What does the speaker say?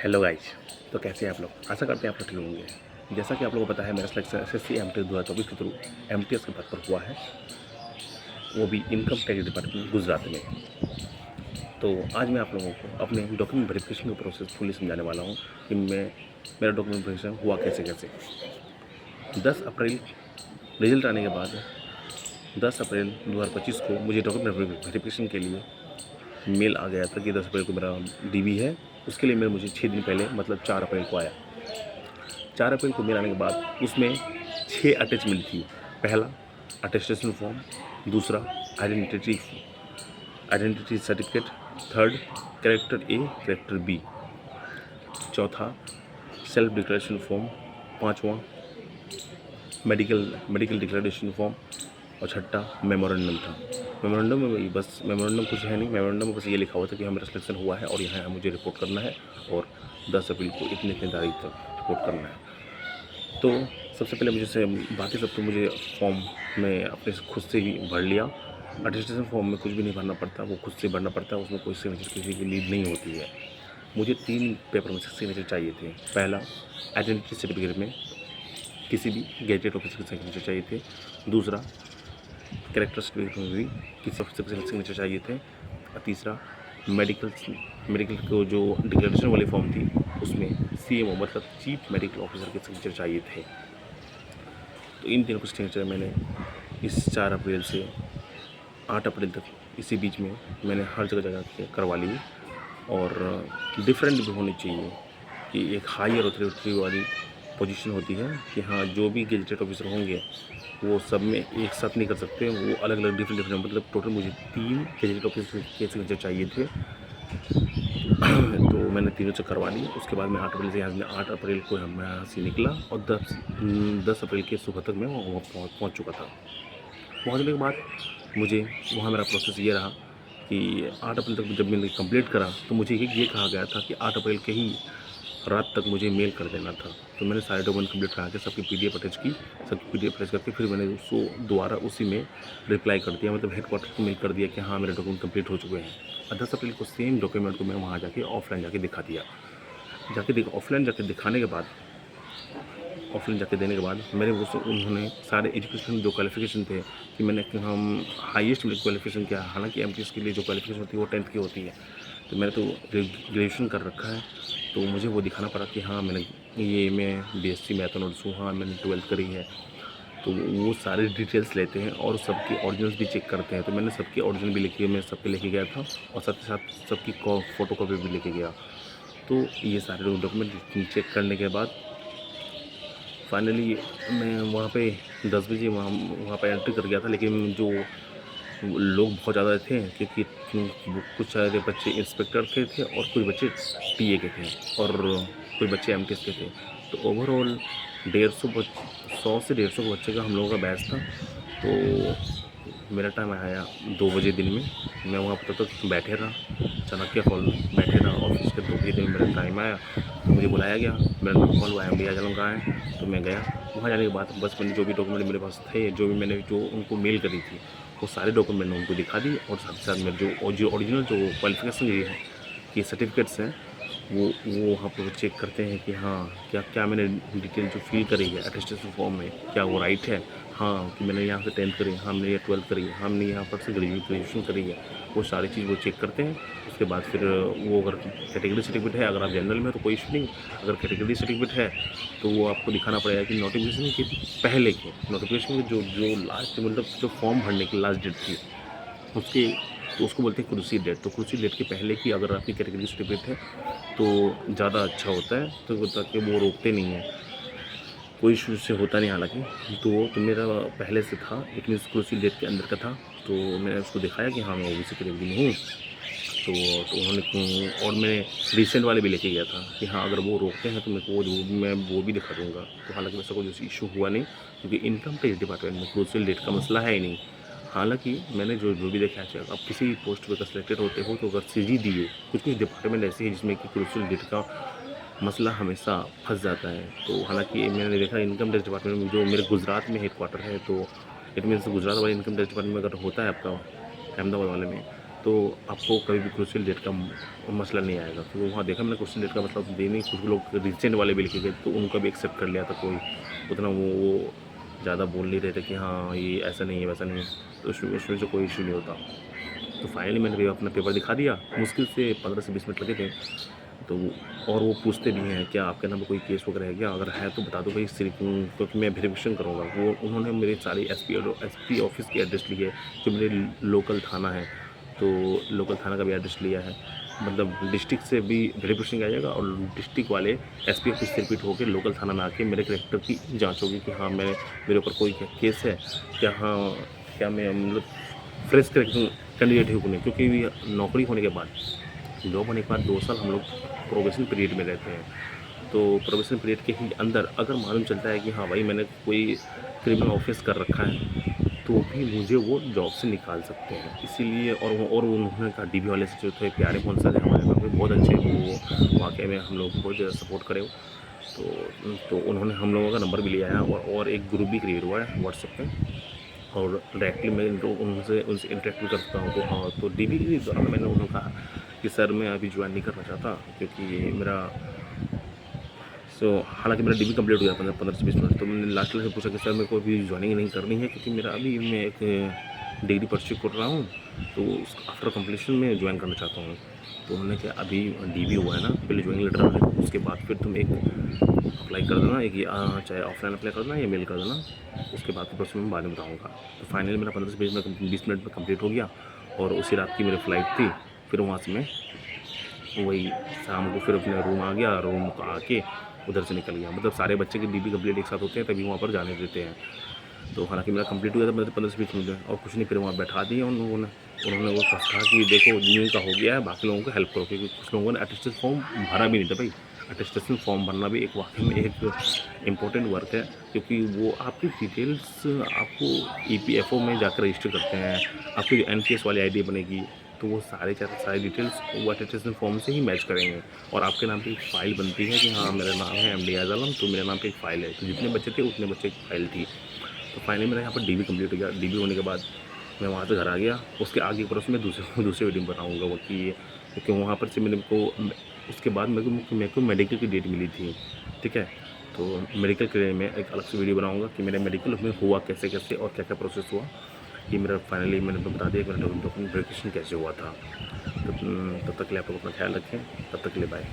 Hello guys. तो कैसे हैं आप लोग? आशा करते हैं आप लोग ठीक होंगे। जैसा कि आप लोगों को पता है, मेरा सिलेक्शन एसएससी एमटी 2024 के थ्रू एमटीएस के पद पर हुआ है, वो भी इनकम टैक्स डिपार्टमेंट गुजरात में। तो आज मैं आप लोगों को अपने डॉक्यूमेंट वेरिफिकेशन का प्रोसेस फुली समझाने वाला हूँ कि मेरा डॉक्यूमेंट वेरिफिकेशन हुआ कैसे कैसे। 10 अप्रैल रिजल्ट आने के बाद 10 अप्रैल 2025 को मुझे डॉक्यूमेंट वेरिफिकेशन के लिए मेल आ गया था कि 10 अप्रैल को मेरा डीबी है। उसके लिए मेल मुझे 6 दिन पहले मतलब 4 अप्रैल को आया। 4 अप्रैल को मेल आने के बाद उसमें 6 अटैचमेंट थी। पहला अटेस्टेशन फॉर्म, दूसरा identity certificate, third character A character B, चौथा सेल्फ डिक्लेरेशन फॉर्म, पांचवा मेडिकल डिक्लेरेशन फॉर्म और छठा मेमोरेंडम था। मेमोरेंडम में बस मेमोरेंडम कुछ है नहीं, मेमोरेंडम में बस ये लिखा हुआ था कि हमारा सिलेक्शन हुआ है और यहाँ मुझे रिपोर्ट करना है और 10 अप्रैल को इतनी तारीख तक रिपोर्ट करना है। तो सबसे पहले मुझे से बाकी सब तो मुझे फॉर्म में अपने खुद से ही भर लिया। अटेस्टेशन फॉर्म में कुछ भी नहीं भरना पड़ता, वो खुद से भरना पड़ता है, उसमें कोई सिग्नेचर किसी की नीड नहीं होती है। मुझे 3 पेपर में से सिग्नेचर चाहिए थे। पहला आइडेंटिटी सर्टिफिकेट में किसी भी गेजेट ऑफिसर के सिग्नेचर चाहिए थे, दूसरा कैरेक्टर सर्टिफिकेट में भी किसी ऑफिसर के सिग्नेचर चाहिए थे, और तीसरा मेडिकल को जो डिक्लेरेशन वाली फॉर्म थी उसमें सीएमओ मतलब चीफ मेडिकल ऑफिसर के सिग्नेचर चाहिए थे। तो इन तीनों के सिग्नेचर मैंने इस 4 अप्रैल से 8 अप्रैल तक इसी बीच में मैंने हर जगह के करवा लिए। और डिफरेंट भी होनी चाहिए कि एक हायर अथॉरिटी वाली पोजीशन होती है कि हाँ, जो भी गेजेटेड ऑफिसर होंगे वो सब में एक साथ नहीं कर सकते, वो अलग अलग डिफरेंट मतलब टोटल मुझे 3 गेजेटेड ऑफिसर के सिग्नेचर चाहिए थे। तो मैंने तीनों से करवा ली। उसके बाद मैं 8 अप्रैल से यहाँ को मैं यहाँ से निकला और 10 अप्रैल के सुबह तक मैं वहाँ पहुँच चुका था। पहुँचने के बाद मुझे वहाँ मेरा प्रोसेस ये रहा कि 8 अप्रैल तक जब मैंने कंप्लीट करा तो मुझे ये कहा गया था कि 8 अप्रैल के ही रात तक मुझे मेल कर देना था। तो मैंने सारे डॉक्यूमेंट कंप्लीट करा के सबकी पीडीएफ अटैच की। सबकी पीडीएफ अटैच करके फिर मैंने उसको दोबारा उसी में रिप्लाई कर दिया, मतलब हेडक्वार्टर को मेल कर दिया कि हाँ, मेरे डॉक्यूमेंट कंप्लीट हो चुके हैं। और 10 अप्रैल को सेम डॉक्यूमेंट को मैं वहाँ जाके ऑफलाइन जाके दिखा दिया। ऑफलाइन जाके दिखाने के बाद ऑफलाइन जाके देने के बाद मेरे वो उन्होंने सारे एजुकेशन जो क्वालिफिकेशन थे कि मैंने हम हाईएस्ट क्वालिफिकेशन किया। हालांकि एमटीएस के लिए जो क्वालिफिकेशन होती है वो 10th की होती है, तो मैंने तो ग्रेजुएशन कर रखा है। तो मुझे वो दिखाना पड़ा कि हाँ, मैं बीएससी मैथमेटिक्स हूँ, हाँ मैंने 12th करी है। तो वो सारे डिटेल्स लेते हैं और सबकी ओरिजिनल्स भी चेक करते हैं। तो मैंने सबकी ओरिजिनल भी लिखी, मैं सबके लेके गया था और साथ ही साथ सबकी फ़ोटो कॉपी भी लेके गया। तो ये सारे डॉक्यूमेंट चेक करने के बाद फाइनली मैं वहाँ पे 10 बजे वहाँ पे एंट्री कर गया था। लेकिन जो लोग बहुत ज़्यादा थे क्योंकि कुछ सारे बच्चे इंस्पेक्टर के थे और कुछ बच्चे टीए के थे और कुछ बच्चे एमटीएस के थे। तो ओवरऑल 100 से 150 बच्चे का हम लोगों का बैच था। तो मेरा टाइम आया 2 बजे दिन में। मैं वहाँ पर तब तक बैठे रहा, चाणक्य हॉल बैठे रहा। ऑफिस के 2 बजे दिन में मेरा टाइम आया तो मुझे बुलाया गया। मेरा नाम कॉल हुआ, भैया चलो कहाँ है। तो मैं गया। वहाँ जाने के बाद बस मैंने जो भी डॉक्यूमेंट मेरे पास थे, जो उनको मेल करी थी, वो सारे डॉक्यूमेंट मैंने उनको दिखा दी। और साथ ही साथ मेरे जो ओरिजिनल जो क्वालिफिकेशन ये है कि सर्टिफिकेट्स हैं वो वहाँ पर चेक करते हैं कि हाँ, क्या मैंने डिटेल जो फिल करी है अटेस्टेशन फॉर्म में क्या वो राइट है। हाँ, कि मैंने यहाँ से 10th करी, हाँ मैंने 12th करी है, हाँ मैंने यहाँ पर से ग्रेजुएशन करी है। वो सारी चीज़ वो चेक करते हैं। उसके बाद फिर वो अगर कैटेगरी सर्टिफिकेट है, अगर आप जनरल में तो कोई इशू नहीं। अगर कैटेगरी सर्टिफिकेट है तो वो आपको दिखाना पड़ेगा कि नोटिफिकेशन के पहले की नोटिफिकेशन जो लास्ट मतलब जो फॉर्म भरने की लास्ट डेट थी उसके, तो उसको बोलते हैं कुर्सी डेट। तो कुर्सी डेट के पहले की अगर आपकी कैटेगरी सर्टिफिकेट है तो ज़्यादा अच्छा होता है, तो ताकि वो रोकते नहीं हैं, कोई इशू से होता नहीं। हालांकि तो मेरा पहले से था, लेकिन इस कुर्सी डेट के अंदर का था। तो मैंने उसको दिखाया कि हाँ, मैं ओबीसी कैटेगरी में हूँ। तो उन्होंने और मैं रिसेंट वाले भी लेके गया था कि हाँ, अगर वो रोकते हैं तो मैं वो भी दिखा दूँगा। तो हालांकि वैसा कोई इशू हुआ नहीं, क्योंकि इनकम टैक्स डिपार्टमेंट में क्रूशियल डेट का मसला है ही नहीं। हालांकि मैंने जो भी देखा है, अब किसी भी पोस्ट पर सिलेक्टेड होते हो तो अगर सीजी दिए, कुछ डिपार्टमेंट ऐसी है जिसमें कि क्रूशियल डेट का मसला हमेशा फंस जाता है। तो हालांकि मैंने देखा इनकम टैक्स डिपार्टमेंट में जो मेरे गुजरात में हेडक्वार्टर है, तो इट मीन्स गुजरात वाले इनकम टैक्स डिपार्टमेंट में अगर होता है आपका अहमदाबाद वाले में, तो आपको कभी भी क्रूशियल डेट का मसला नहीं आएगा। क्योंकि वहाँ देखा मैंने क्रूशियल डेट का मतलब देने कुछ लोग रिसेंट वाले भी लिखे गए, तो उनका भी एक्सेप्ट कर लिया था। कोई उतना वो ज़्यादा बोल नहीं रहे थे कि हाँ ये ऐसा नहीं है वैसा नहीं है, तो उसमें से कोई इशू नहीं होता। तो फाइनली मैंने अपना पेपर दिखा दिया, मुश्किल से 15 से 20 मिनट लगे थे। तो और वो पूछते भी हैं क्या आपके नाम पे कोई केस वगैरह है क्या, अगर है तो बता दो भाई, सिर्फ क्योंकि मैं वेरिफिकेशन करूँगा। वो उन्होंने मेरी सारी एसपी ऑफिस की एड्रेस ली है, जो मेरे लोकल थाना है, तो लोकल थाना का भी एड्रेस लिया है। मतलब डिस्ट्रिक्ट से भी वेरिफिकेशन किया जाएगा और डिस्ट्रिक्ट वाले एसपी ऑफिस से रिपीट होकर लोकल थाना में आके मेरे कैरेक्टर की जांच होगी कि हाँ मेरे ऊपर कोई केस है क्या, हाँ क्या मैं मतलब फ्रेश कैंडिडेट हूँ कि नहीं। क्योंकि नौकरी होने के बाद, जॉब होने के बाद 2 साल हम लोग प्रोबेशन पीरियड में रहते हैं। तो प्रोबेशन पीरियड के ही अंदर अगर मालूम चलता है कि हाँ भाई मैंने कोई क्रिमिनल ऑफेंस कर रखा है, तो भी मुझे वो जॉब से निकाल सकते हैं। इसीलिए और उन्होंने कहा डीबी वाले से जो थे प्यारे कौन सा थे हमारे में बहुत अच्छे, वो वाकई में हम लोग को बहुत ज़्यादा सपोर्ट करे। तो उन्होंने हम लोगों का नंबर भी लिया है और एक ग्रुप भी क्रिएट हुआ है व्हाट्सएप पे, और डायरेक्टली मैं उनसे इंटरेक्ट भी करता हूँ। तो हाँ, तो डीबी के दौरान मैंने उन्होंने कहा कि सर मैं अभी ज्वाइन नहीं करना चाहता, क्योंकि मेरा हालांकि मेरा डीबी कंप्लीट हो गया 15 से 20 मिनट। तो मैंने लास्ट से पूछा कि सर मेरे को अभी ज्वाइनिंग नहीं करनी है, क्योंकि मेरा अभी मैं एक डिग्री परस्यू कर रहा हूँ, तो आफ्टर कंप्लीशन में ज्वाइन करना चाहता हूँ। तो उन्होंने कहा अभी डीबी हुआ है ना, पहले ज्वाइनिंग लेटर आएगा, उसके बाद फिर तुम एक अप्लाई कर देना, एक चाहे ऑफलाइन अप्लाई कर देना या मेल कर देना, उसके बाद की प्रोसेस मैं बाद में बताऊँगा। तो फाइनली मेरा 15 से 20 मिनट में कंप्लीट हो गया, और उसी रात की मेरी फ़्लाइट थी। फिर वहाँ से मैं वही शाम को फिर अपने रूम आ गया, रूम आके उधर से निकल गया। मतलब सारे बच्चे के डीबी कंप्लीट एक साथ होते हैं तभी वहाँ पर जाने देते हैं। तो हालांकि मेरा कंप्लीट हो गया था, मेरे 15 से 20 मिनट में, और कुछ नहीं, फिर वहाँ बैठा दिया उन लोगों ने। उन्होंने वो कहा कि देखो न्यू का हो गया है, बाकी लोगों को हेल्प करो, क्योंकि कुछ लोगों ने अटेस्टेड फॉर्म भरा भी नहीं था भाई। अटेस्टेशन फॉर्म भरना भी एक वाकई में एक इम्पोर्टेंट वर्क है, क्योंकि वो आपकी डिटेल्स आपको ईपीएफओ में जाकर रजिस्टर करते हैं, आपकी एनपीएस वाली आईडी बनेगी, तो वो सारी डिटेल्स वो अटेस्टेशन फॉर्म से ही मैच करेंगे। और आपके नाम पे एक फ़ाइल बनती है कि हाँ मेरा नाम है एमडी आज़म, तो मेरे नाम पे एक फ़ाइल है। तो जितने बच्चे थे उतने बच्चे की फ़ाइल थी। तो फाइनली मेरा यहाँ पर डीबी कंप्लीट हो गया। डीबी होने के बाद मैं वहाँ से घर आ गया। उसके आगे प्रोसेस में दूसरे वीडियो में बताऊँगा वो कि क्योंकि वहाँ पर से उसके बाद मेरे को मेडिकल की डेट मिली थी, ठीक है। तो मेडिकल के लिए मैं एक अलग से वीडियो बनाऊँगा कि मेरे मेडिकल में हुआ कैसे और क्या प्रोसेस हुआ। कि मेरा फाइनली मैंने तो बता दिया कि मेरा डॉक्यूमेंटेशन कैसे हुआ था। तब तक के लिए आप लोग अपना ख्याल रखें। तब तक के लिए बाय।